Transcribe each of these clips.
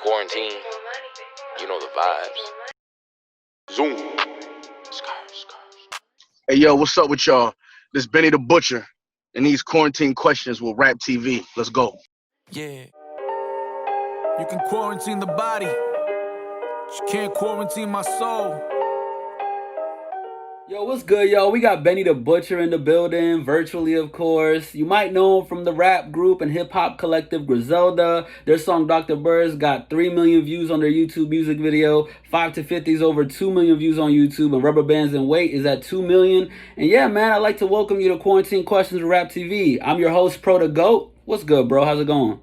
Quarantine, you know the vibes. Zoom. Hey, yo, what's up with y'all? This Benny the Butcher, and these quarantine questions with RapTV. Let's go. Yeah. You can quarantine the body, but you can't quarantine my soul. Yo, what's good, yo? We got Benny the Butcher in the building, virtually, of course. You might know him from the rap group and hip-hop collective Griselda. Their song Dr. Bird's got 3 million views on their YouTube music video. 5 to 50's over 2 million views on YouTube, and Rubber Bands and Weight is at 2 million. And yeah, man, I'd like to welcome you to Quarantine Questions with RapTV. I'm your host, Pro the GOAT. What's good, bro? How's it going?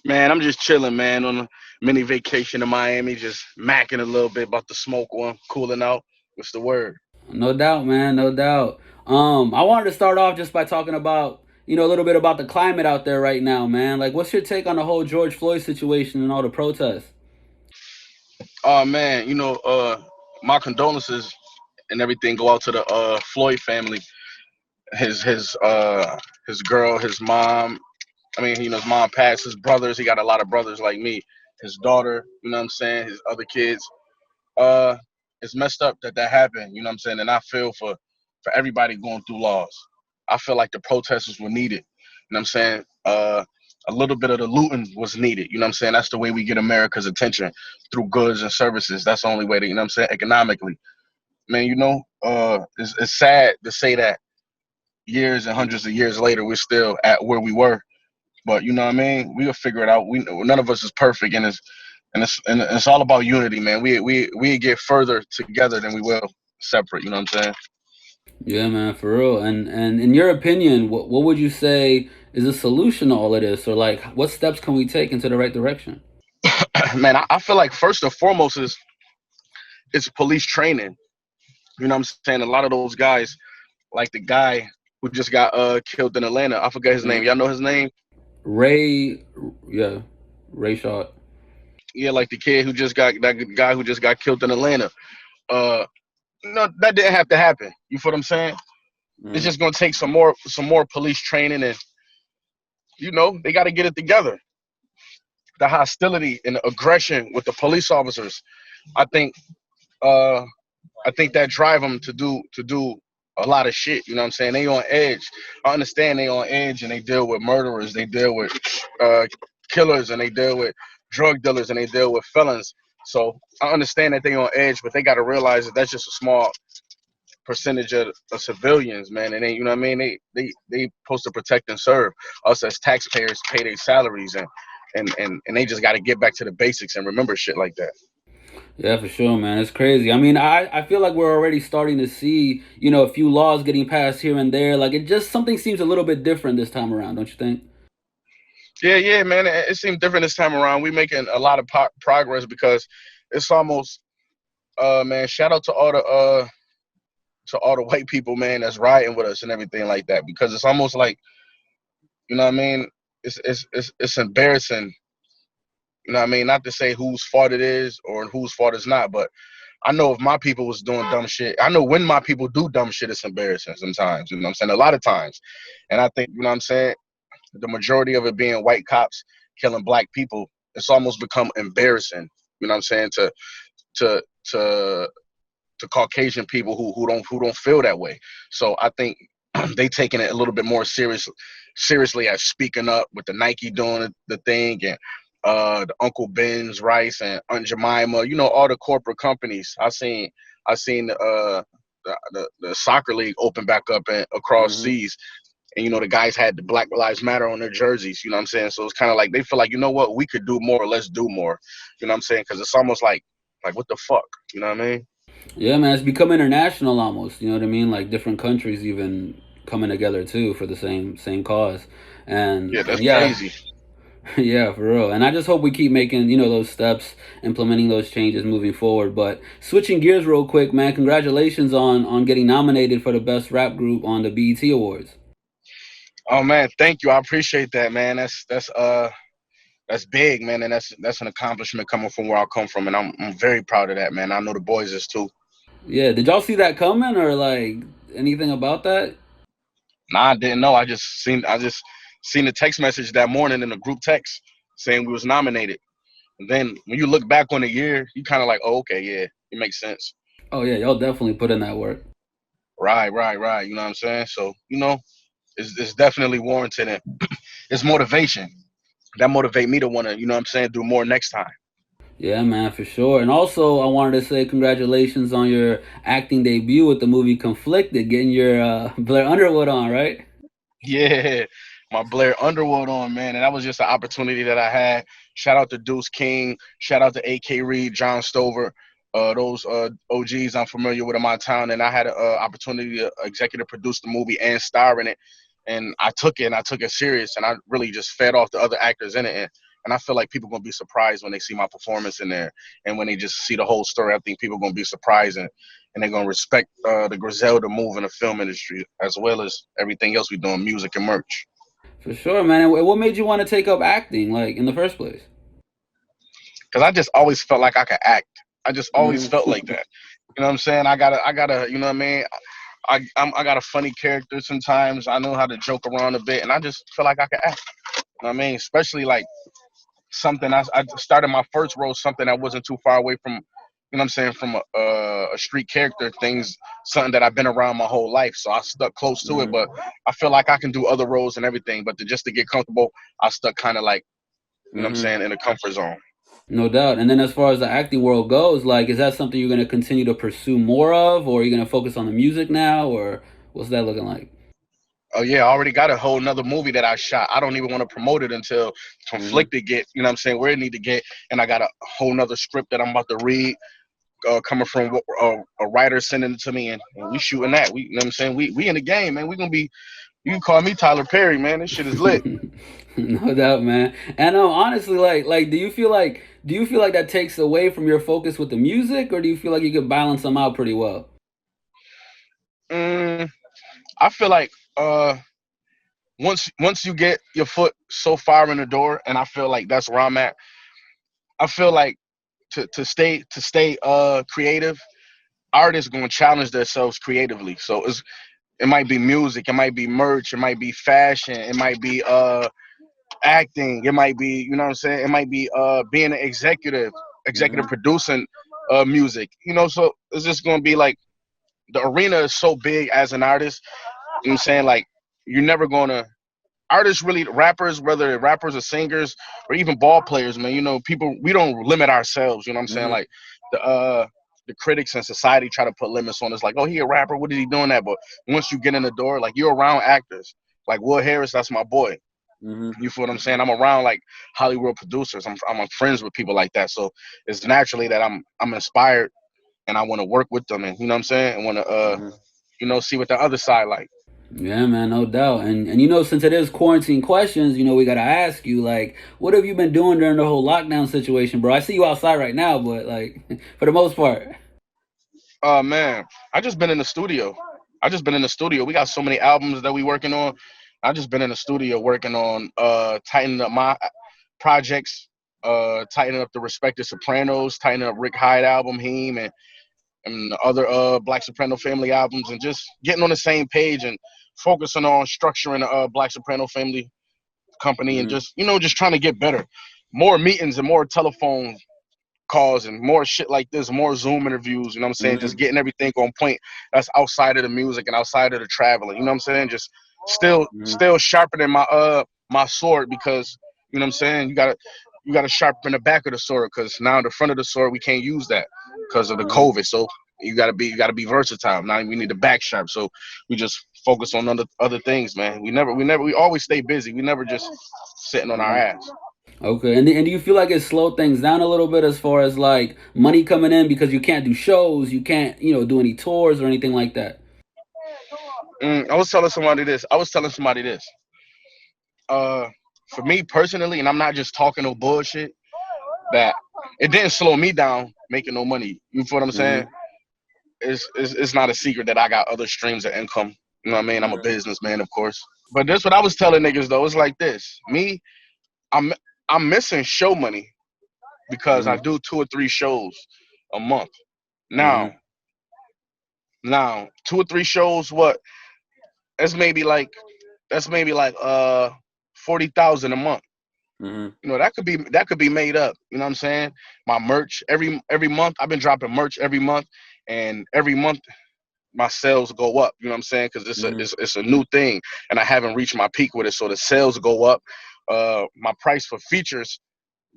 Man, I'm just chilling, man, on a mini vacation in Miami, just macking a little bit about the smoke one, cooling out. What's the word? No doubt, man, no doubt. I wanted to start off just by talking about, a little bit about the climate out there right now, man. Like, what's your take on the whole George Floyd situation and all the protests? Oh man, my condolences and everything go out to the Floyd family. His girl, his mom. I mean, his mom passed. His brothers. He got a lot of brothers like me. His daughter. You know what I'm saying? His other kids. It's messed up that happened. You know what I'm saying? And I feel for everybody going through laws. I feel like the protesters were needed. You know what I'm saying? A little bit of the looting was needed. You know what I'm saying? That's the way we get America's attention, through goods and services. That's the only way to, you know what I'm saying, economically. Man, it's sad to say that years and hundreds of years later, we're still at where we were. But you know what I mean? We'll figure it out. None of us is perfect, and it's all about unity, man. We get further together than we will separate. You know what I'm saying? Yeah, man, for real. And in your opinion, what would you say is a solution to all of this? Or, like, what steps can we take into the right direction? Man, I feel like first and foremost is it's police training. You know what I'm saying? A lot of those guys, like the guy who just got killed in Atlanta. I forget his name. Y'all know his name? Ray Shot. Yeah, like the kid who just got that guy who just got killed in Atlanta. No, that didn't have to happen. You feel what I'm saying? It's just gonna take some more police training, and they got to get it together. The hostility and the aggression with the police officers, I think that drive them to do a lot of shit. You know what I'm saying? They on edge. I understand they on edge, and they deal with murderers, they deal with killers, and they deal with drug dealers, and they deal with felons. So I understand that they on edge, but they got to realize that that's just a small percentage of civilians, man. And they, you know what I mean? They supposed to protect and serve us as taxpayers, pay their salaries, and they just got to get back to the basics and remember shit like that. Yeah, for sure, man. It's crazy. I mean, I feel like we're already starting to see, a few laws getting passed here and there. Like, something seems a little bit different this time around, don't you think? Yeah, man. It seemed different this time around. We're making a lot of progress because it's almost, man. Shout out to all the white people, man, that's riding with us and everything like that. Because it's almost like, you know what I mean? It's embarrassing. You know what I mean? Not to say whose fault it is or whose fault it's not, but I know if my people was doing dumb shit, I know when my people do dumb shit, it's embarrassing sometimes. You know what I'm saying? A lot of times. And I think, you know what I'm saying, the majority of it being white cops killing black people, it's almost become embarrassing. You know what I'm saying? To Caucasian people who don't feel that way. So I think they taking it a little bit more seriously as speaking up with the Nike doing the thing, and the Uncle Ben's Rice and Aunt Jemima, all the corporate companies. I seen the soccer league open back up and across seas. And, the guys had the Black Lives Matter on their jerseys, you know what I'm saying? So it's kind of like they feel like, you know what, we could do more, let's do more. You know what I'm saying? Because it's almost like, what the fuck? You know what I mean? Yeah, man, it's become international almost, you know what I mean? Like, different countries even coming together, too, for the same cause. And yeah, that's crazy. Yeah, for real. And I just hope we keep making, those steps, implementing those changes moving forward. But switching gears real quick, man, congratulations on getting nominated for the Best Rap Group on the BET Awards. Oh man, thank you. I appreciate that, man. That's big, man, and that's an accomplishment coming from where I come from, and I'm very proud of that, man. I know the boys is too. Yeah, did y'all see that coming or like anything about that? Nah, I didn't know. I just seen the text message that morning in the group text saying we was nominated. And then when you look back on the year, you kind of like, oh, okay, yeah, it makes sense. Oh yeah, y'all definitely put in that work. Right. You know what I'm saying? So, it's definitely warranted, and it's motivation. That motivate me to want to, do more next time. Yeah, man, for sure. And also, I wanted to say congratulations on your acting debut with the movie Conflicted, getting your Blair Underwood on, right? Yeah, my Blair Underwood on, man. And that was just an opportunity that I had. Shout out to Deuce King. Shout out to AK Reed, John Stover. Those OGs I'm familiar with in my town. And I had an opportunity to executive produce the movie and star in it. And I took it, and I took it serious. And I really just fed off the other actors in it. And I feel like people going to be surprised when they see my performance in there. And when they just see the whole story, I think people going to be surprised. And they're gonna respect the Griselda move in the film industry, as well as everything else we doing, music and merch. For sure, man. And what made you want to take up acting, like in the first place? Because I just always felt like I could act. I just always Mm-hmm. felt like that. You know what I'm saying? I gotta, you know what I mean? I got a funny character sometimes. I know how to joke around a bit, and I just feel like I could act. You know what I mean? Especially like something I started my first role, something that wasn't too far away from, from a street character, things, something that I've been around my whole life. So I stuck close to it, but I feel like I can do other roles and everything. But just to get comfortable, I stuck kind of like, Mm-hmm. in a comfort zone. No doubt. And then as far as the acting world goes, like, is that something you're going to continue to pursue more of, or are you going to focus on the music now, or what's that looking like? Oh yeah, I already got a whole nother movie that I shot. I don't even want to promote it until Mm-hmm. Conflicted get, where it need to get. And I got a whole nother script that I'm about to read, coming from a writer sending it to me, and we shooting that. We in the game, man. We gonna be. You can call me Tyler Perry, man. This shit is lit. No doubt, man. And honestly, like, do you feel like that takes away from your focus with the music, or do you feel like you could balance them out pretty well? Mm, I feel like once you get your foot so far in the door, and I feel like that's where I'm at. I feel like to stay creative, artists gonna challenge themselves creatively. So it might be music, it might be merch, it might be fashion, it might be acting, it might be, you know what I'm saying, it might be being an executive Mm-hmm. producing music. So it's just gonna be like the arena is so big as an artist. You know what I'm saying? Like you're never gonna artists really rappers, whether they're rappers or singers or even ball players, man, people we don't limit ourselves, you know what I'm saying? Mm-hmm. Like the critics and society try to put limits on us, like, oh, he a rapper, what is he doing that? But once you get in the door, like you're around actors. Like Will Harris, that's my boy. Mm-hmm. You feel what I'm saying? I'm around like Hollywood producers. I'm friends with people like that. So it's naturally that I'm inspired and I want to work with them, and you know what I'm saying? And want to Mm-hmm. see what the other side like. Yeah, man, no doubt. And since it is quarantine questions, we gotta ask you, like, what have you been doing during the whole lockdown situation, bro? I see you outside right now, but like, for the most part. Man, I just been in the studio. We got so many albums that we working on. I just been in the studio working on tightening up my projects, tightening up the respected Sopranos, tightening up Rick Hyde album, Heem, and the other Black Soprano family albums, and just getting on the same page and focusing on structuring the Black Soprano family company, and Mm-hmm. just trying to get better. More meetings and more telephone calls and more shit like this, more Zoom interviews, you know what I'm saying? Just Mm-hmm. getting everything on point that's outside of the music and outside of the traveling, you know what I'm saying? Just still sharpening my sword, because you know what I'm saying, you gotta sharpen the back of the sword, because now the front of the sword we can't use that because of the Mm-hmm. COVID. So you gotta be versatile. Now we need the back sharp. So we just focus on other things, man. We always stay busy. We never just sitting on our Mm-hmm. ass. Okay, and do you feel like it slowed things down a little bit as far as like money coming in because you can't do shows, you can't, do any tours or anything like that? I was telling somebody this. Uh, for me personally, and I'm not just talking no bullshit, that it didn't slow me down making no money. You feel what I'm saying? Mm-hmm. It's not a secret that I got other streams of income. You know what I mean? I'm a businessman, of course. But this what I was telling niggas though. It's like this. Me, I'm I'm missing show money because I Mm-hmm. do 2 or 3 shows a month. Now, Mm-hmm. now 2 or 3 shows, what? That's maybe like that's maybe like 40,000 a month. You know, that could be made up. You know what I'm saying? My merch every month. I've been dropping merch every month, and every month my sales go up. You know what I'm saying? Because it's a new thing, and I haven't reached my peak with it, so the sales go up. My price for features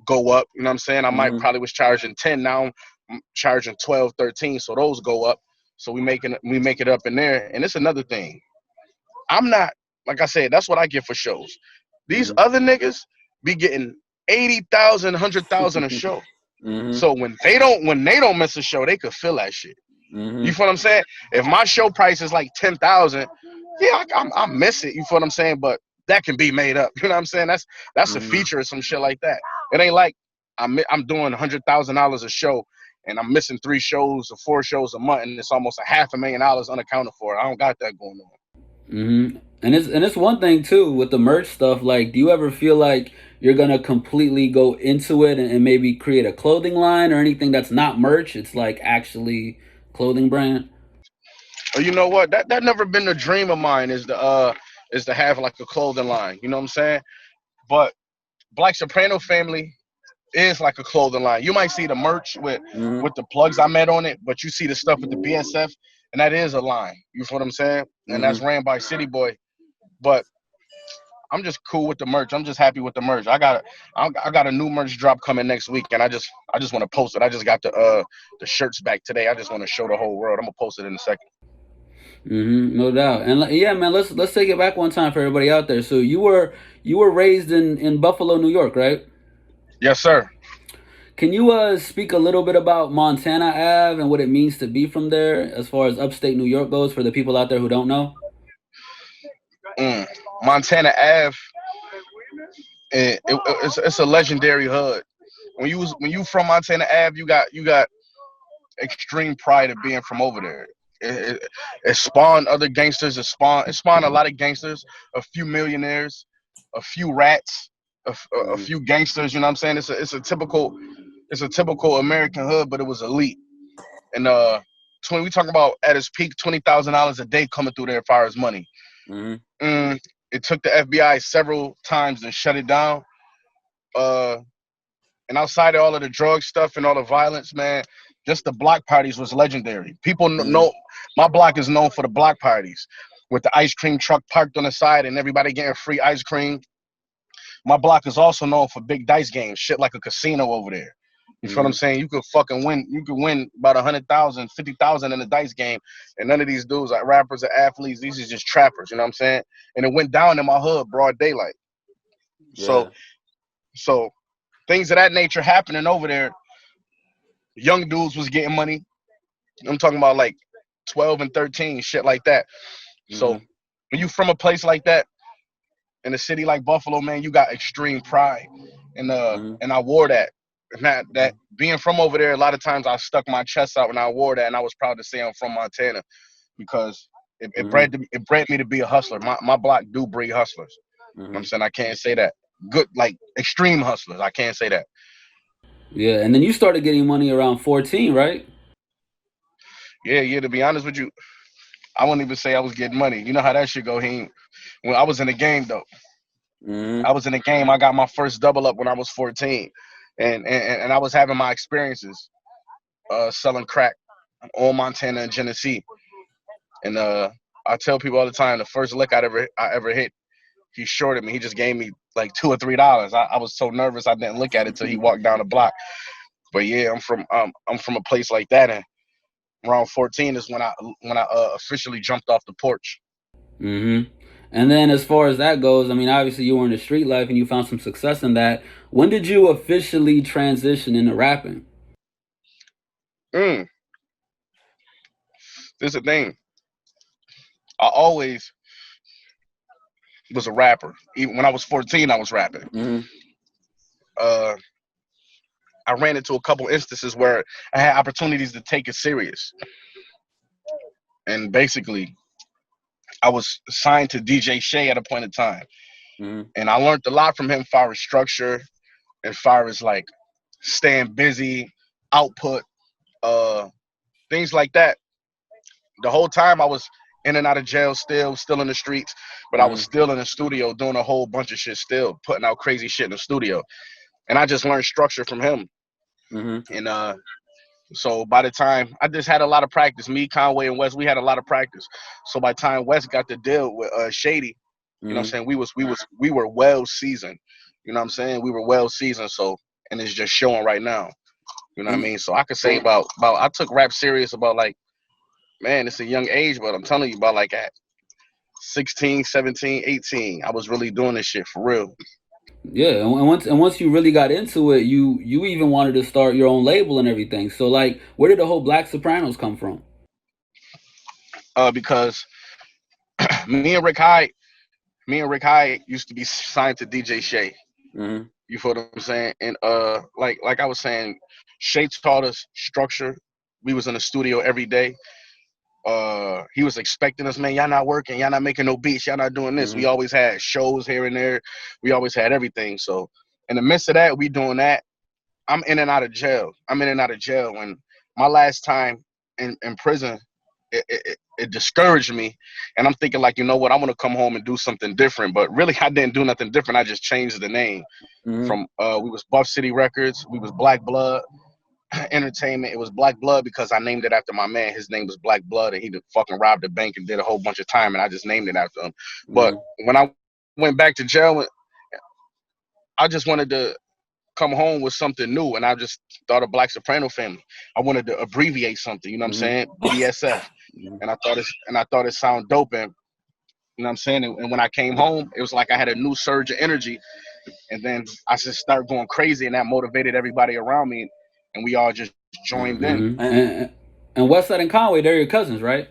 go up. You know what I'm saying? I might probably was charging 10, now I'm charging 12, 13, so those go up. So we make it up in there. And it's another thing. I'm not, like I said, that's what I get for shows. These other niggas be getting 80,000, 100,000 a show. So when they don't miss a show, they could feel that shit. You feel what I'm saying? If my show price is like 10,000, yeah, I miss it. You feel what I'm saying? But that can be made up. You know what I'm saying? That's a feature or some shit like that. It ain't like I'm doing $100,000 a show and I'm missing 3 shows or 4 shows a month, and it's almost $500,000 unaccounted for. I don't got that going on. And it's one thing too with the merch stuff. Like, do you ever feel like you're gonna completely go into it and maybe create a clothing line or anything that's not merch? It's like actually clothing brand. Or you know what? That never been a dream of mine is to have like a clothing line. You know what I'm saying? But Black Soprano family is like a clothing line. You might see the merch with the plugs I met on it, but you see the stuff with the BSF, and that is a line. You feel what I'm saying? And that's ran by City Boy. But I'm just cool with the merch. I'm just happy with the merch. I got a new merch drop coming next week, and I just want to post it. I just got the shirts back today. I just want to show the whole world. I'm gonna post it in a second. No doubt. And yeah, man, let's take it back one time for everybody out there. So you were raised in Buffalo, New York, right? Yes, sir. Can you speak a little bit about Montana Ave and what it means to be from there as far as upstate New York goes for the people out there who don't know? Montana Ave, it's a legendary hood. When you from Montana Ave, you got extreme pride of being from over there. It spawned other gangsters. It spawned a lot of gangsters, a few millionaires, a few rats, a few gangsters. You know what I'm saying? It's a typical American hood, but it was elite. And when we talk about at its peak, $20,000 a day coming through there as far as money. It took the FBI several times to shut it down. And outside of all of the drug stuff and all the violence, man, just the block parties was legendary. People know my block is known for the block parties with the ice cream truck parked on the side and everybody getting free ice cream. My block is also known for big dice games, shit like a casino over there. You feel what I'm saying? You could fucking win. You could win about 100,000, 50,000 in a dice game, and none of these dudes are rappers or athletes. These are just trappers. You know what I'm saying? And it went down in my hood, broad daylight. Yeah. So things of that nature happening over there. Young dudes was getting money. I'm talking about like 12 and 13, shit like that. So when you from a place like that, in a city like Buffalo, man, you got extreme pride, and I wore that. And that being from over there, a lot of times I stuck my chest out when I wore that, and I was proud to say I'm from Montana because it bred me to be a hustler. My block do breed hustlers. You know what I'm saying? I can't say that. Good, like extreme hustlers. I can't say that. Yeah, and then you started getting money around 14, right? Yeah. To be honest with you, I wouldn't even say I was getting money. You know how that shit go, when I was in the game though. I was in the game. I got my first double up when I was 14, and I was having my experiences selling crack on Montana and Genesee. And I tell people all the time, the first lick I ever hit, he shorted me. He just gave me like $2 or $3. I was so nervous I didn't look at it till he walked down the block. But yeah, I'm from a place like that, and around 14 is when I officially jumped off the porch. And then as far as that goes, I mean, obviously you were in the street life and you found some success in that. When did you officially transition into rapping? This is the thing. I always was a rapper. Even when I was 14, I was rapping. I ran into a couple instances where I had opportunities to take it serious. And basically, I was signed to DJ Shay at a point in time. And I learned a lot from him as far as structure, as far as like staying busy, output, things like that. The whole time I was in and out of jail, still in the streets, but I was still in the studio doing a whole bunch of shit, still putting out crazy shit in the studio. And I just learned structure from him. And so by the time I just had a lot of practice, me, Conway, and Wes, we had a lot of practice. So by the time Wes got the deal with Shady, you know what I'm saying, we were well seasoned. You know what I'm saying? We were well seasoned. So, and it's just showing right now. You know what I mean? So I could say about I took rap serious about, like, man, it's a young age, but I'm telling you, about like at 16, 17, 18, I was really doing this shit for real. Yeah, and once you really got into it, you even wanted to start your own label and everything. So like, where did the whole Black Sopranos come from? Because me and Rick Hyde used to be signed to DJ Shay. You feel what I'm saying? And like I was saying, Shay taught us structure. We was in the studio every day. He was expecting us, man, y'all not working, y'all not making no beats, y'all not doing this. We always had shows here and there. We always had everything. So in the midst of that, we doing that. I'm in and out of jail. When my last time in prison, it discouraged me. And I'm thinking, like, you know what, I want to come home and do something different. But really, I didn't do nothing different. I just changed the name from, we was Buff City Records. We was Black Blood Entertainment. It was Black Blood because I named it after my man. His name was Black Blood, and he fucking robbed a bank and did a whole bunch of time, and I just named it after him. But when I went back to jail, I just wanted to come home with something new, and I just thought of Black Soprano Family. I wanted to abbreviate something, you know what I'm saying? BSF. And I thought it sounded dope, and you know what I'm saying? And when I came home, it was like I had a new surge of energy, and then I just started going crazy, and that motivated everybody around me. And we all just joined in. And Westside and Conway, they're your cousins, right?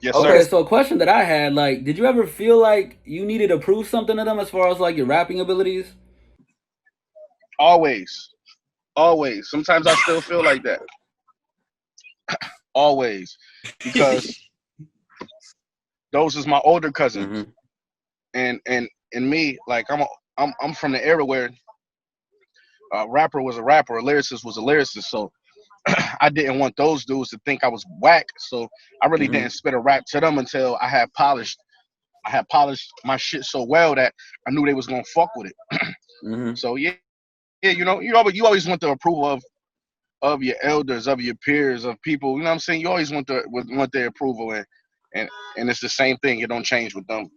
Yes, okay, sir. so a question that I had, like, did you ever feel like you needed to prove something to them as far as like your rapping abilities? Always. Sometimes I still feel like that. Always. Because those is my older cousins. And me, like, I'm from the era where a rapper was a rapper, a lyricist was a lyricist. So I didn't want those dudes to think I was whack. So I really didn't spit a rap to them until I had polished my shit so well that I knew they was gonna fuck with it. So yeah, you know, you always want the approval of your elders, of your peers, of people. You know what I'm saying? You always want their approval, and it's the same thing. It don't change with them.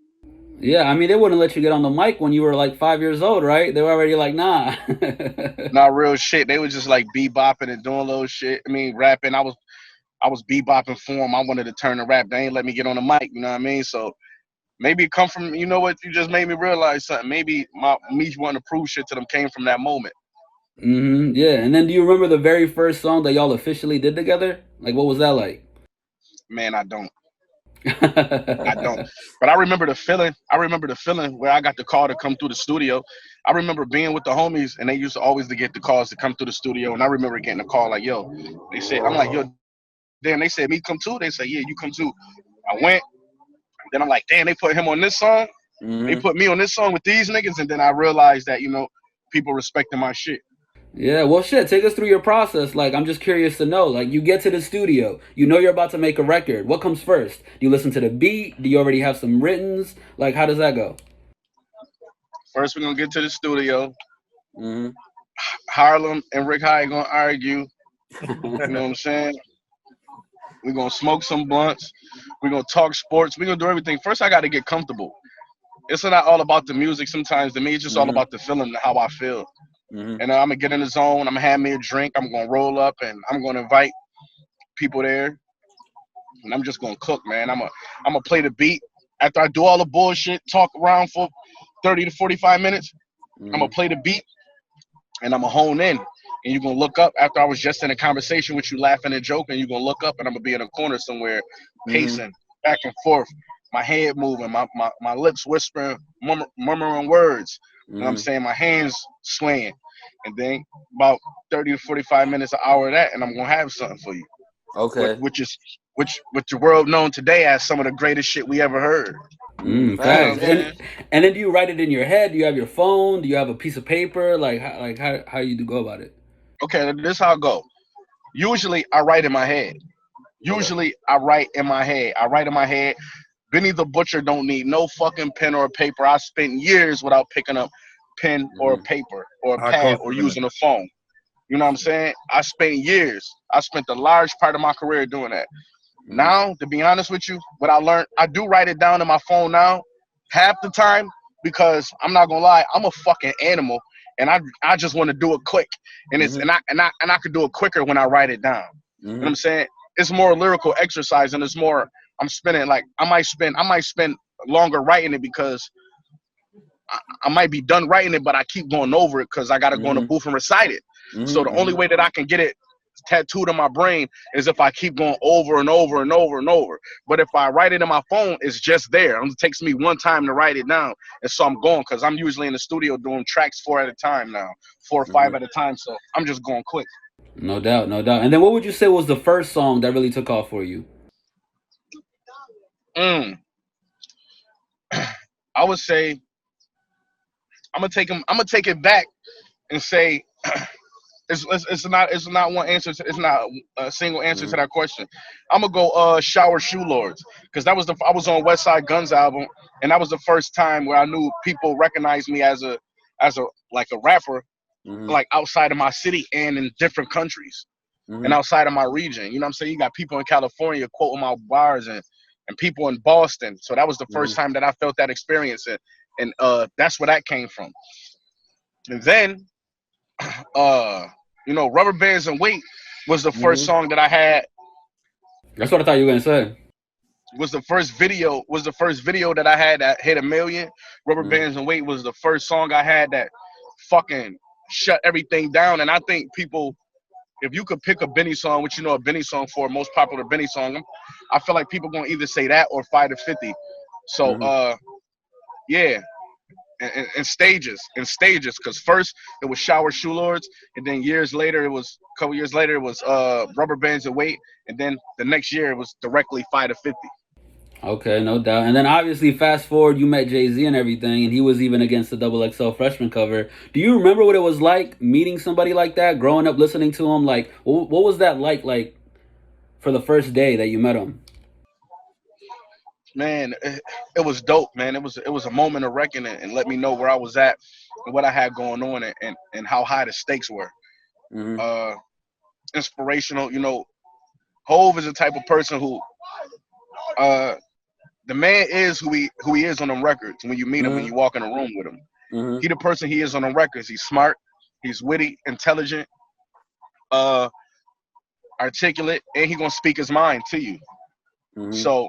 Yeah, I mean, they wouldn't let you get on the mic when you were like 5 years old, right? They were already like, nah. Not real shit. They was just like bebopping and doing little shit. I mean, rapping. I was bebopping for them. I wanted to turn to rap. They ain't let me get on the mic. You know what I mean? So maybe it come from, you know what? You just made me realize something. Maybe me wanting to prove shit to them came from that moment. Yeah. And then do you remember the very first song that y'all officially did together? Like, what was that like? Man, I don't. But I remember the feeling where I got the call to come through the studio. I remember being with the homies, and they used to always get the calls to come through the studio. And I remember getting a call like, yo, they said, I'm like, yo, damn, they said, me come too? They said, yeah, you come too. I went. Then I'm like, damn, they put him on this song. They put me on this song with these niggas. And then I realized that, you know, people respecting my shit. Yeah, well, shit, take us through your process. Like, I'm just curious to know. Like, you get to the studio. You know you're about to make a record. What comes first? Do you listen to the beat? Do you already have some writtens? Like, how does that go? First, we're going to get to the studio. Harlem and Rick Hyde going to argue. You know what I'm saying? We're going to smoke some blunts. We're going to talk sports. We're going to do everything. First, I got to get comfortable. It's not all about the music sometimes. To me, it's just all about the feeling and how I feel. And I'm going to get in the zone. I'm going to have me a drink. I'm going to roll up, and I'm going to invite people there. And I'm just going to cook, man. I'm going to play the beat. After I do all the bullshit, talk around for 30 to 45 minutes, I'm going to play the beat, and I'm going to hone in. And you're going to look up after I was just in a conversation with you laughing and joking. You're going to look up, and I'm going to be in a corner somewhere pacing back and forth, my head moving, my lips whispering, murmuring words. You know what I'm saying? My hands swaying. And then about 30 to 45 minutes, an hour of that, and I'm going to have something for you. Okay. Which the world known today as some of the greatest shit we ever heard. Thanks. And then do you write it in your head? Do you have your phone? Do you have a piece of paper? Like how you do go about it? Okay, this is how I go. Usually I write in my head. Usually I write in my head. Benny the Butcher don't need no fucking pen or paper. I spent years without picking up pen or paper or a pad or using a phone. You know what I'm saying? I spent years. I spent a large part of my career doing that. Now, to be honest with you, what I learned, I do write it down in my phone now, half the time, because I'm not gonna lie, I'm a fucking animal, and I just want to do it quick, and it's and I could do it quicker when I write it down. You know what I'm saying? It's more lyrical exercise, and it's more. I'm spending like I might spend longer writing it because I might be done writing it, but I keep going over it because I got to go in the booth and recite it. So the only way that I can get it tattooed on my brain is if I keep going over and over and over and over. But if I write it in my phone, it's just there. It takes me one time to write it down, and so I'm going because I'm usually in the studio doing tracks 4 at a time now, 4 or 5 at a time. So I'm just going quick. No doubt, no doubt. And then what would you say was the first song that really took off for you? I would say I'm gonna take it back and say it's not one answer. It's not a single answer to that question. I'm gonna go Shower Shoe Lords, because I was on Westside Gunn's album, and that was the first time where I knew people recognized me as a like a rapper, like outside of my city and in different countries and outside of my region. You know what I'm saying? You got people in California quoting my bars and people in Boston. So that was the first time that I felt that experience, and that's where that came from. And then Rubber Bands and Weight was the first song that I had. That's what I thought you were gonna say. Was the first video that I had that hit 1 million. Rubber Bands and Weight was the first song I had that fucking shut everything down. And I think people, if you could pick a Benny song, which you know a Benny song for, most popular Benny song, I feel like people gonna either say that or 5 to 50. So yeah. In stages, because first it was Shower Shoe Lords, and then a couple years later it was Rubber Bands and Weight, and then the next year it was directly 5 to 50. Okay, no doubt. And then obviously fast forward, you met Jay-Z and everything, and he was even against the XXL freshman cover. Do you remember what it was like meeting somebody like that, growing up listening to him? Like, what was that like for the first day that you met him? Man, it was dope, man. It was a moment of reckoning and let me know where I was at and what I had going on and how high the stakes were. Inspirational, Hove is the type of person who the man is who he is on them records. When you meet him, when you walk in a room with him, he the person he is on them records. He's smart, he's witty, intelligent, articulate, and he gonna speak his mind to you. So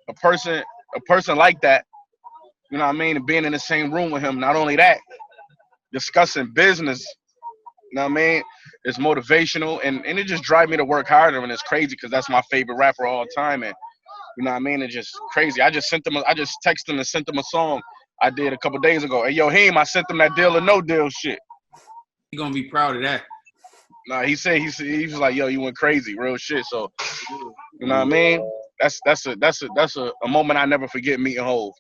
a person like that, you know what I mean, and being in the same room with him, not only that, discussing business, you know what I mean, it's motivational, and it just drives me to work harder, and it's crazy because that's my favorite rapper all time, and you know what I mean, it's just crazy. I just texted him and sent him a song I did a couple days ago. Hey, yo, Haim, I sent him that Deal or No Deal shit. He gonna be proud of that. Nah, he was like, yo, you went crazy, real shit. So, you know what I mean? That's a moment I never forget meeting Hove.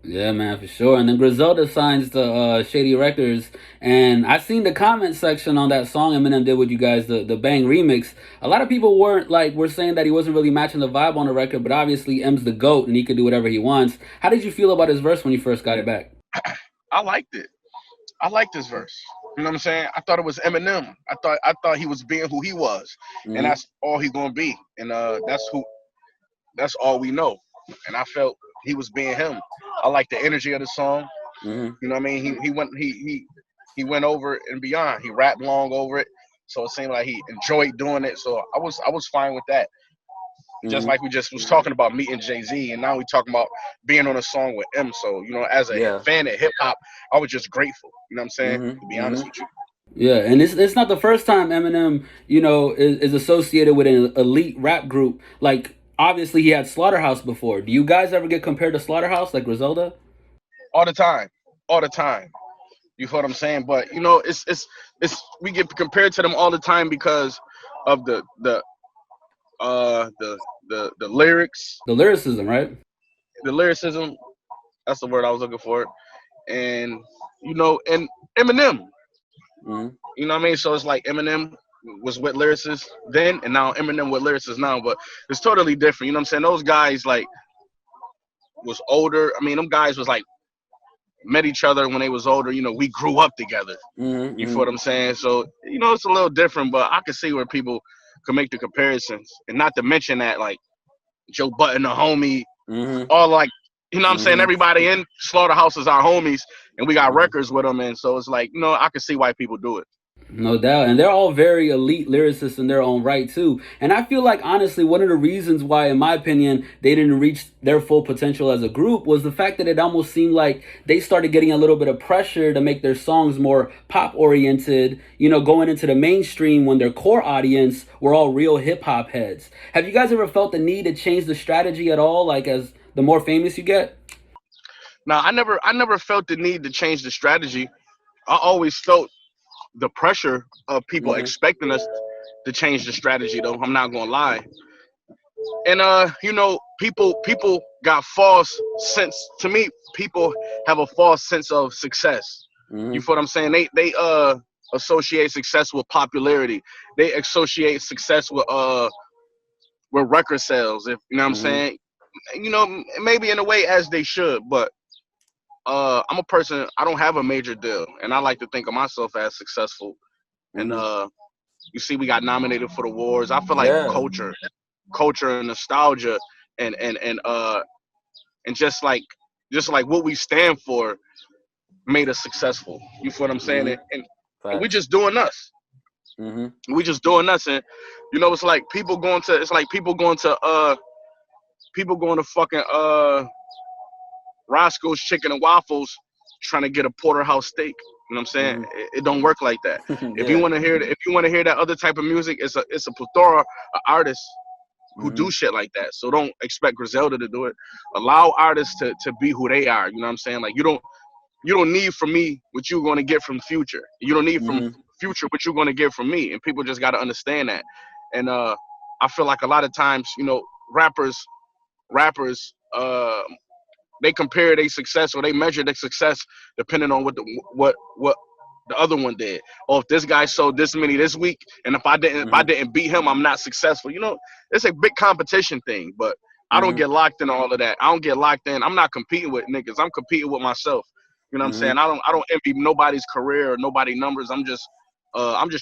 Yeah, man, for sure. And then Griselda signs to Shady Records, and I seen the comment section on that song Eminem did with you guys, the Bang remix. A lot of people were saying that he wasn't really matching the vibe on the record, but obviously M's the GOAT and he can do whatever he wants. How did you feel about his verse when you first got it back? I liked it. I liked this verse. You know what I'm saying? I thought it was Eminem. I thought he was being who he was, and that's all he's gonna be. And that's all we know. And I felt he was being him. I like the energy of the song. You know what I mean? He went over and beyond. He rapped long over it, so it seemed like he enjoyed doing it. So I was fine with that. Just like we just was talking about meeting Jay-Z, and now we talking about being on a song with M. So as a fan of hip hop, I was just grateful. You know what I'm saying? To be honest with you. Yeah, and it's not the first time Eminem, is associated with an elite rap group. Like, obviously he had Slaughterhouse before. Do you guys ever get compared to Slaughterhouse, like Griselda? All the time. You know what I'm saying? But it's we get compared to them all the time because of the lyrics. The lyricism, right? The lyricism, that's the word I was looking for. And and Eminem. You know what I mean? So it's like Eminem was with lyricists then, and now Eminem with lyricists now, but it's totally different. You know what I'm saying? Those guys like was older. I mean, them guys was like met each other when they was older. You know, we grew up together. You feel what I'm saying? So you know, it's a little different, but I can see where people can make the comparisons, and not to mention that like Joe Button, the homie, all like. You know what I'm saying? Everybody in Slaughterhouse is our homies, and we got records with them, and so it's like, you know, I can see why people do it. No doubt. And they're all very elite lyricists in their own right, too. And I feel like, honestly, one of the reasons why, in my opinion, they didn't reach their full potential as a group was the fact that it almost seemed like they started getting a little bit of pressure to make their songs more pop-oriented, you know, going into the mainstream when their core audience were all real hip-hop heads. Have you guys ever felt the need to change the strategy at all, like as the more famous you get? Now, I never felt the need to change the strategy. I always felt the pressure of people expecting us to change the strategy, though. I'm not gonna lie. And you know, people got false sense. To me, people have a false sense of success. You feel what I'm saying? They associate success with popularity. They associate success with record sales. If you know what I'm saying, you know, maybe in a way as they should, but I'm a person, I don't have a major deal, and I like to think of myself as successful. And you see, we got nominated for the awards. I feel like culture and nostalgia and just like what we stand for made us successful. You feel what I'm saying? And we just doing us. We just doing us, and you know, it's like people going to fucking Roscoe's Chicken and Waffles trying to get a porterhouse steak. You know what I'm saying? It don't work like that. If you want to hear that other type of music, it's a plethora of artists who do shit like that. So don't expect Griselda to do it. Allow artists to be who they are. You know what I'm saying? Like you don't need from me what you're going to get from Future. You don't need from Future what you're going to get from me. And people just got to understand that. And I feel like a lot of times, you know, rappers they compare their success or they measure their success depending on what the other one did. Or if this guy sold this many this week, and if I didn't beat him, I'm not successful. You know, it's a big competition thing, but I don't get locked in all of that. I don't get locked in. I'm not competing with niggas. I'm competing with myself. You know what I'm saying? I don't envy nobody's career or nobody's numbers. I'm just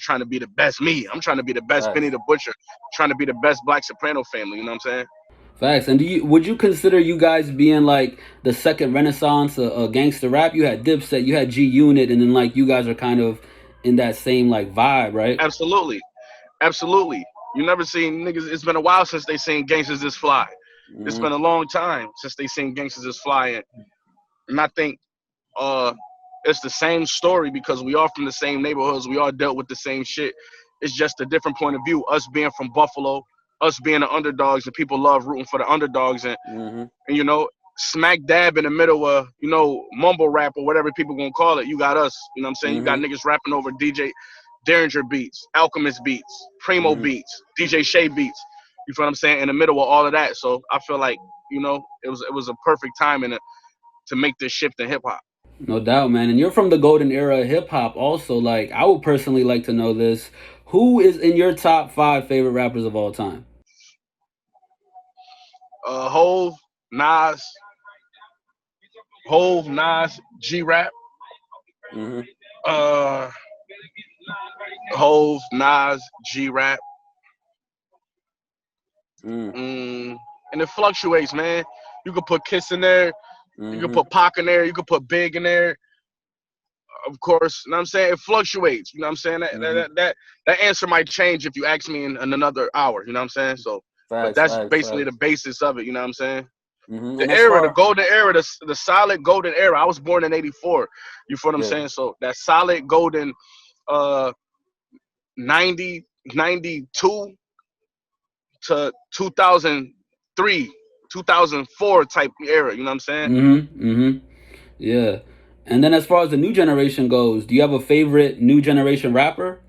trying to be the best me. I'm trying to be the best Benny the Butcher, trying to be the best Black Soprano family. You know what I'm saying? Facts. And would you consider you guys being like the second renaissance of gangster rap? You had Dipset, you had G Unit, and then like you guys are kind of in that same like vibe, right? Absolutely. You never seen niggas. It's been a while since they seen Gangsters This Fly. It's been a long time since they seen Gangsters This Fly, and I think it's the same story because we are from the same neighborhoods. We all dealt with the same shit. It's just a different point of view. Us being from Buffalo, us being the underdogs, and people love rooting for the underdogs, and you know, smack dab in the middle of, you know, mumble rap or whatever people gonna call it. You got us. You know what I'm saying? You got niggas rapping over DJ Derringer beats, Alchemist beats, Primo beats, DJ Shay beats. You feel what I'm saying? In the middle of all of that. So I feel like, you know, it was a perfect time to make this shift in hip hop. No doubt, man. And you're from the golden era of hip hop also. Like, I would personally like to know this. Who is in your top 5 favorite rappers of all time? Hove, Nas, G-Rap. Hove, Nas, G-Rap. And it fluctuates, man. You could put Kiss in there. You could put Pac in there. You could put Big in there. Of course, you know what I'm saying? It fluctuates. You know what I'm saying? That answer might change if you ask me in another hour. You know what I'm saying? So, but that's basically the basis of it. You know what I'm saying? The era, the golden era, the solid golden era. I was born in '84. You feel what I'm saying? So that solid golden 90, 92 to 2003, 2004 type era. You know what I'm saying? Yeah. And then as far as the new generation goes, do you have a favorite new generation rapper?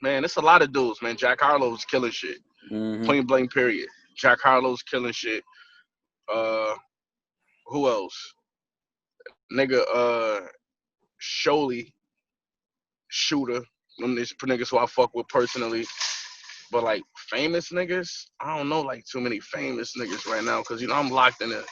Man, it's a lot of dudes, man. Jack Harlow's killing shit. Plain blank period. Jack Harlow's killing shit. Who else? Nigga, Sholey, Shooter, them these niggas who I fuck with personally. But like famous niggas, I don't know like too many famous niggas right now because I'm locked in it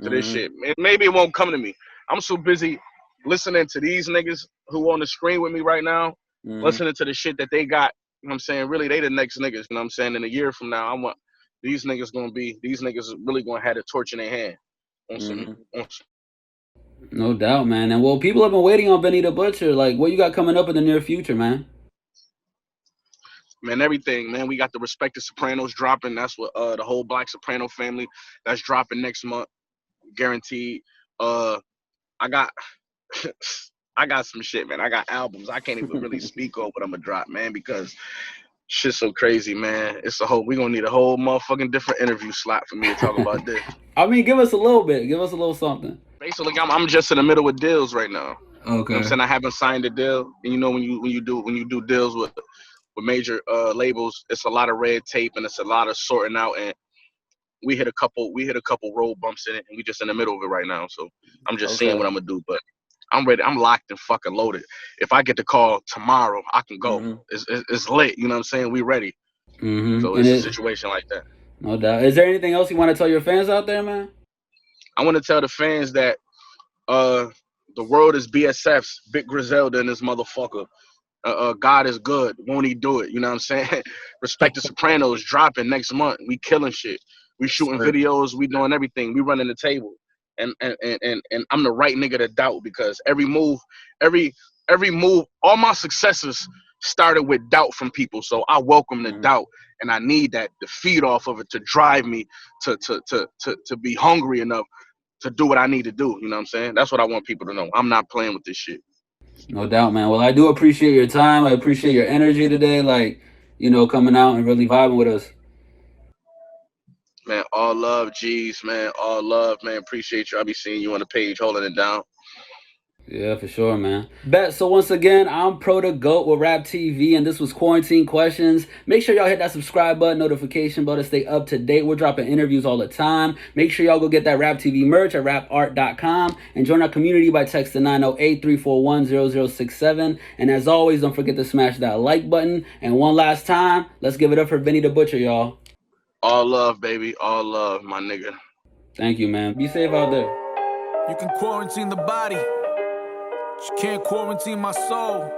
to this shit. Maybe it won't come to me. I'm so busy listening to these niggas who on the screen with me right now, listening to the shit that they got. You know what I'm saying? Really, they the next niggas. You know what I'm saying? In a year from now, I want these niggas really gonna have the torch in their hand. On some. No doubt, man. And well, people have been waiting on Benny the Butcher. Like, what you got coming up in the near future, man? Man, everything, man. We got the Respect the Sopranos dropping. That's what the whole Black Soprano family. That's dropping next month, guaranteed. I got I got some shit, man. I got albums. I can't even really speak on what I'm gonna drop, man, because shit's so crazy, man. We gonna need a whole motherfucking different interview slot for me to talk about this. I mean, give us a little bit. Give us a little something. Basically, I'm just in the middle of deals right now. Okay. You know what I'm saying? I haven't signed a deal. And when you do deals with major labels, it's a lot of red tape and it's a lot of sorting out, and we hit a couple road bumps in it, and we just in the middle of it right now. So I'm just seeing what I'm gonna do, but I'm ready. I'm locked and fucking loaded. If I get the call tomorrow, I can go. It's lit. You know what I'm saying? We ready. So it's a situation like that. No doubt. Is there anything else you want to tell your fans out there, man? I want to tell the fans that the world is BSF's, Big Griselda and this motherfucker. God is good. Won't he do it? You know what I'm saying? Respect the Sopranos dropping next month. We killing shit. We shooting videos. We doing everything. We running the table. And I'm the right nigga to doubt because every move, all my successes started with doubt from people. So I welcome the doubt, and I need that to feed off of it to drive me to be hungry enough to do what I need to do. You know what I'm saying? That's what I want people to know. I'm not playing with this shit. No doubt, man. Well, I do appreciate your time. I appreciate your energy today, like, coming out and really vibing with us. Man, all love, G's, man. All love, man. Appreciate you. I'll be seeing you on the page holding it down. Yeah, for sure, man. Bet. So once again, I'm Pro the GOAT with RapTV, and this was Quarantine Questions. Make sure y'all hit that subscribe button, notification bell to stay up to date. We're dropping interviews all the time. Make sure y'all go get that RapTV merch at rapart.com and join our community by texting 908-341-0067. And as always, don't forget to smash that like button. And one last time, let's give it up for Benny the Butcher, y'all. All love, baby. All love, my nigga. Thank you, man. Be safe out there. You can quarantine the body, but you can't quarantine my soul.